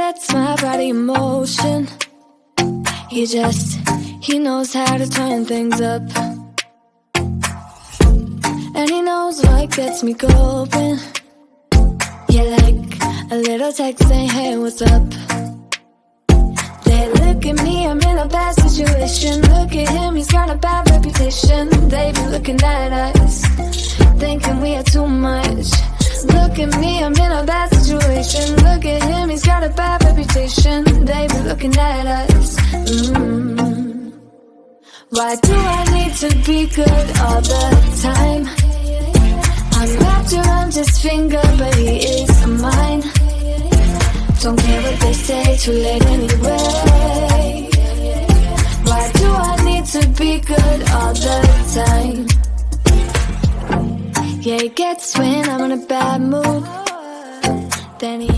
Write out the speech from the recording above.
sets my body in motion. He knows how to turn things up. And he knows what gets me going. Yeah, like a little text saying, hey, what's up? They look at me, I'm in a bad situation. Look at him, he's got a bad reputation. They be looking at us, thinking we are too much. Look at me, I'm in a bad situation. Look at him, he's got a bad reputation. They be looking at us. Why do I need to be good all the time? I'm wrapped around his finger, but he is mine. Don't care what they say, too late anyway. Why do I need to be good all the time? Yeah, he gets when I'm in a bad mood. Then he